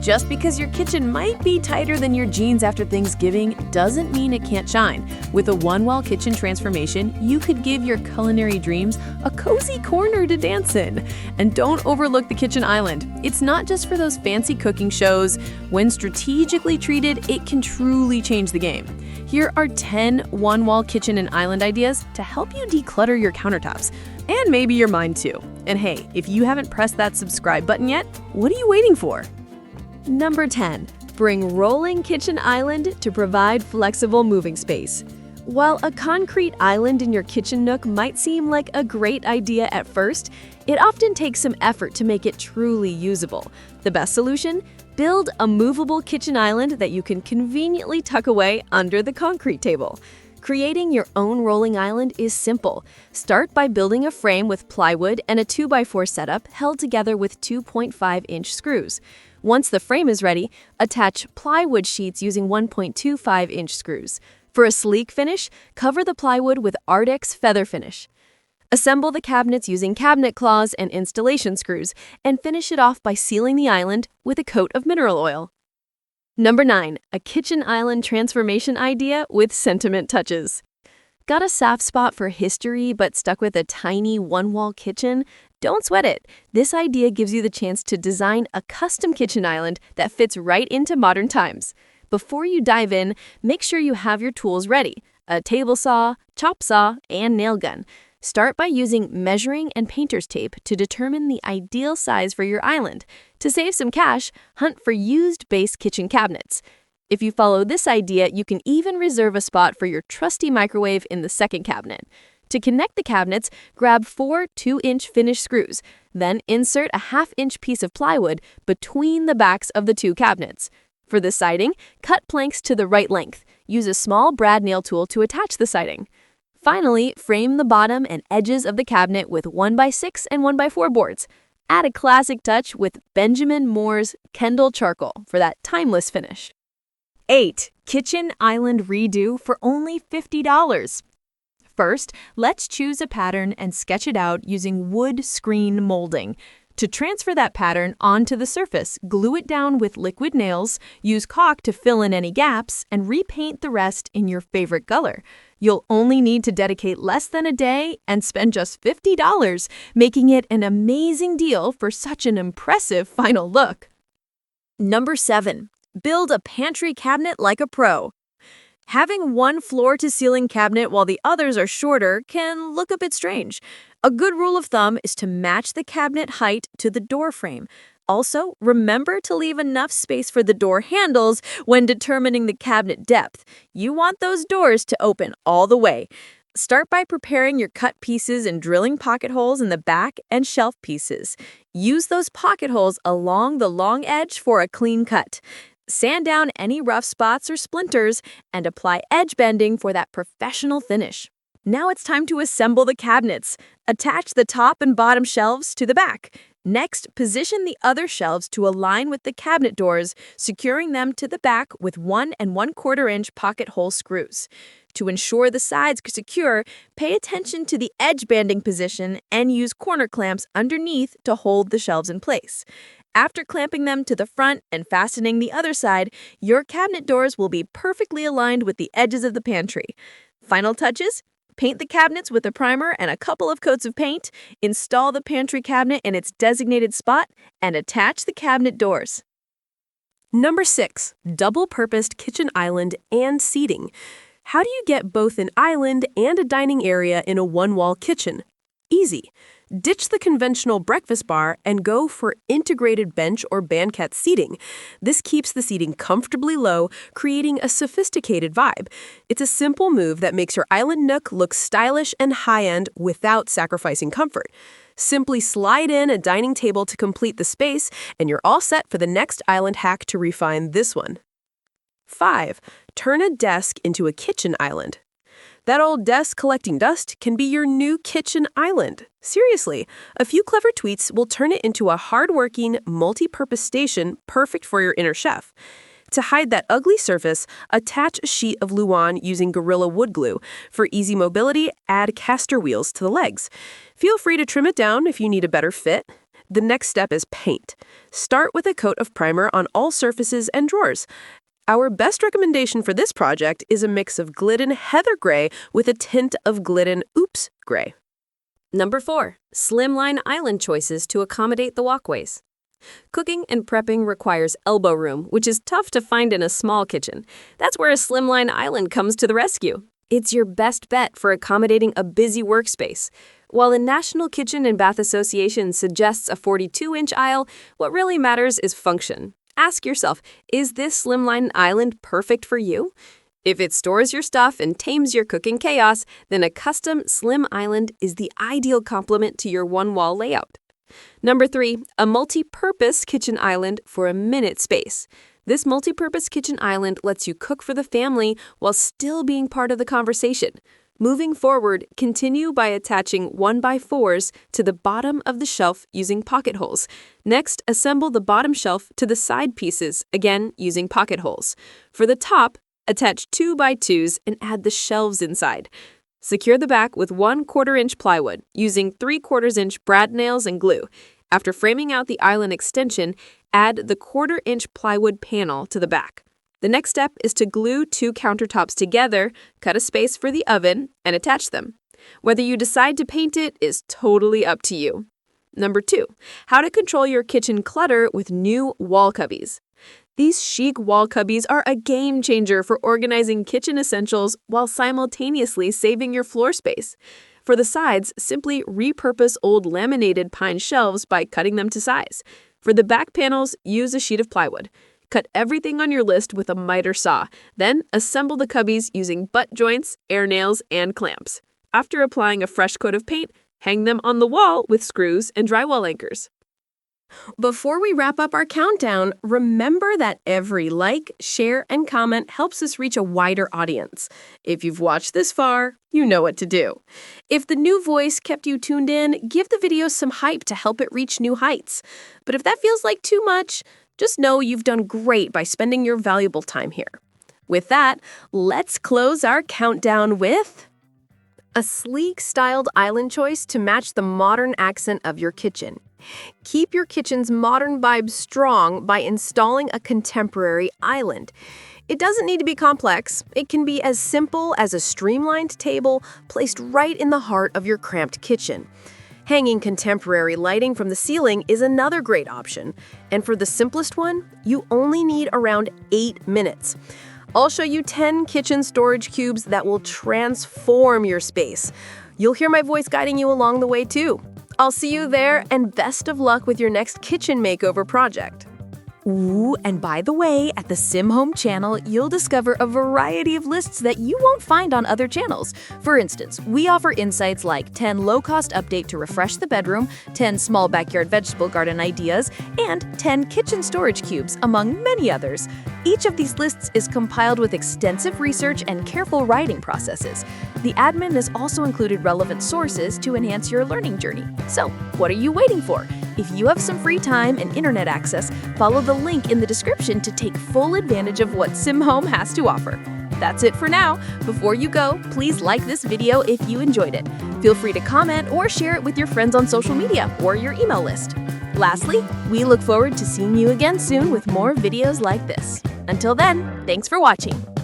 Just because your kitchen might be tighter than your jeans after Thanksgiving doesn't mean it can't shine. With a one-wall kitchen transformation, you could give your culinary dreams a cozy corner to dance in. And don't overlook the kitchen island. It's not just for those fancy cooking shows. When strategically treated, it can truly change the game. Here are 10 one-wall kitchen and island ideas to help you declutter your countertops. And maybe your mind too. And hey, if you haven't pressed that subscribe button yet, what are you waiting for? Number 10. Bring rolling kitchen island to provide flexible moving space. While a concrete island in your kitchen nook might seem like a great idea at first, it often takes some effort to make it truly usable. The best solution? Build a movable kitchen island that you can conveniently tuck away under the concrete table. Creating your own rolling island is simple. Start by building a frame with plywood and a 2x4 setup held together with 2.5-inch screws. Once the frame is ready, attach plywood sheets using 1.25-inch screws. For a sleek finish, cover the plywood with Ardex feather finish. Assemble the cabinets using cabinet claws and installation screws, and finish it off by sealing the island with a coat of mineral oil. Number 9. A kitchen island transformation idea with sentiment touches. Got a soft spot for history but stuck with a tiny one-wall kitchen? Don't sweat it. This idea gives you the chance to design a custom kitchen island that fits right into modern times. Before you dive in, make sure you have your tools ready: a table saw, chop saw, and nail gun. Start by using measuring and painter's tape to determine the ideal size for your island. To save some cash, hunt for used base kitchen cabinets. If you follow this idea, you can even reserve a spot for your trusty microwave in the second cabinet. To connect the cabinets, grab 4 2-inch finish screws, then insert a 1/2-inch piece of plywood between the backs of the 2 cabinets. For the siding, cut planks to the right length. Use a small brad nail tool to attach the siding. Finally, frame the bottom and edges of the cabinet with 1x6 and 1x4 boards. Add a classic touch with Benjamin Moore's Kendall charcoal for that timeless finish. 8. Kitchen island redo for only $50. First, let's choose a pattern and sketch it out using wood screen molding. To transfer that pattern onto the surface, glue it down with liquid nails, use caulk to fill in any gaps, and repaint the rest in your favorite color. You'll only need to dedicate less than a day and spend just $50, making it an amazing deal for such an impressive final look. Number 7. Build a pantry cabinet like a pro. Having one floor-to-ceiling cabinet while the others are shorter can look a bit strange. A good rule of thumb is to match the cabinet height to the door frame. Also, remember to leave enough space for the door handles when determining the cabinet depth. You want those doors to open all the way. Start by preparing your cut pieces and drilling pocket holes in the back and shelf pieces. Use those pocket holes along the long edge for a clean cut. Sand down any rough spots or splinters and apply edge bending for that professional finish. Now it's time to assemble the cabinets. Attach the top and bottom shelves to the back. Next, position the other shelves to align with the cabinet doors, securing them to the back with 1 1/4-inch pocket hole screws. To ensure the sides are secure, pay attention to the edge banding position and use corner clamps underneath to hold the shelves in place. After clamping them to the front and fastening the other side, your cabinet doors will be perfectly aligned with the edges of the pantry. Final touches? Paint the cabinets with a primer and a couple of coats of paint, install the pantry cabinet in its designated spot, and attach the cabinet doors. Number 6. Double-purposed kitchen island and seating. How do you get both an island and a dining area in a one-wall kitchen? Easy. Ditch the conventional breakfast bar and go for integrated bench or banquette seating. This keeps the seating comfortably low, creating a sophisticated vibe. It's a simple move that makes your island nook look stylish and high-end without sacrificing comfort. Simply slide in a dining table to complete the space, and you're all set for the next island hack to refine this one. 5. Turn a desk into a kitchen island. That old desk collecting dust can be your new kitchen island. Seriously, a few clever tweaks will turn it into a hard-working, multi-purpose station perfect for your inner chef. To hide that ugly surface, attach a sheet of Luan using Gorilla Wood Glue. For easy mobility, add caster wheels to the legs. Feel free to trim it down if you need a better fit. The next step is paint. Start with a coat of primer on all surfaces and drawers. Our best recommendation for this project is a mix of Glidden Heather Gray with a tint of Glidden Oops Gray. Number 4. Slimline Island Choices to accommodate the walkways. Cooking and prepping requires elbow room, which is tough to find in a small kitchen. That's where a Slimline Island comes to the rescue. It's your best bet for accommodating a busy workspace. While the National Kitchen and Bath Association suggests a 42-inch aisle, what really matters is function. Ask yourself, is this Slimline Island perfect for you? If it stores your stuff and tames your cooking chaos, then a custom slim island is the ideal complement to your one-wall layout. Number 3, a multi-purpose kitchen island for a minute space. This multi-purpose kitchen island lets you cook for the family while still being part of the conversation. Moving forward, continue by attaching 1x4s to the bottom of the shelf using pocket holes. Next, assemble the bottom shelf to the side pieces, again using pocket holes. For the top, attach 2x2s and add the shelves inside. Secure the back with 1/4-inch plywood using 3/4-inch brad nails and glue. After framing out the island extension, add the 1/4-inch plywood panel to the back. The next step is to glue 2 countertops together, cut a space for the oven, and attach them. Whether you decide to paint it is totally up to you. Number 2, how to control your kitchen clutter with new wall cubbies. These chic wall cubbies are a game changer for organizing kitchen essentials while simultaneously saving your floor space. For the sides, simply repurpose old laminated pine shelves by cutting them to size. For the back panels, use a sheet of plywood. Cut everything on your list with a miter saw. Then assemble the cubbies using butt joints, air nails, and clamps. After applying a fresh coat of paint, hang them on the wall with screws and drywall anchors. Before we wrap up our countdown, remember that every like, share, and comment helps us reach a wider audience. If you've watched this far, you know what to do. If the new voice kept you tuned in, give the video some hype to help it reach new heights. But if that feels like too much, just know you've done great by spending your valuable time here. With that, let's close our countdown with a sleek-styled island choice to match the modern accent of your kitchen. Keep your kitchen's modern vibe strong by installing a contemporary island. It doesn't need to be complex. It can be as simple as a streamlined table placed right in the heart of your cramped kitchen. Hanging contemporary lighting from the ceiling is another great option. And for the simplest one, you only need around 8 minutes. I'll show you 10 kitchen storage cubes that will transform your space. You'll hear my voice guiding you along the way too. I'll see you there, and best of luck with your next kitchen makeover project. Ooh, and by the way, at the Sim Home channel, you'll discover a variety of lists that you won't find on other channels. For instance, we offer insights like 10 low-cost update to refresh the bedroom, 10 small backyard vegetable garden ideas, and 10 kitchen storage cubes, among many others. Each of these lists is compiled with extensive research and careful writing processes. The admin has also included relevant sources to enhance your learning journey. So, what are you waiting for? If you have some free time and internet access, follow the link in the description to take full advantage of what Sim Home has to offer. That's it for now. Before you go, please like this video if you enjoyed it. Feel free to comment or share it with your friends on social media or your email list. Lastly, we look forward to seeing you again soon with more videos like this. Until then, thanks for watching.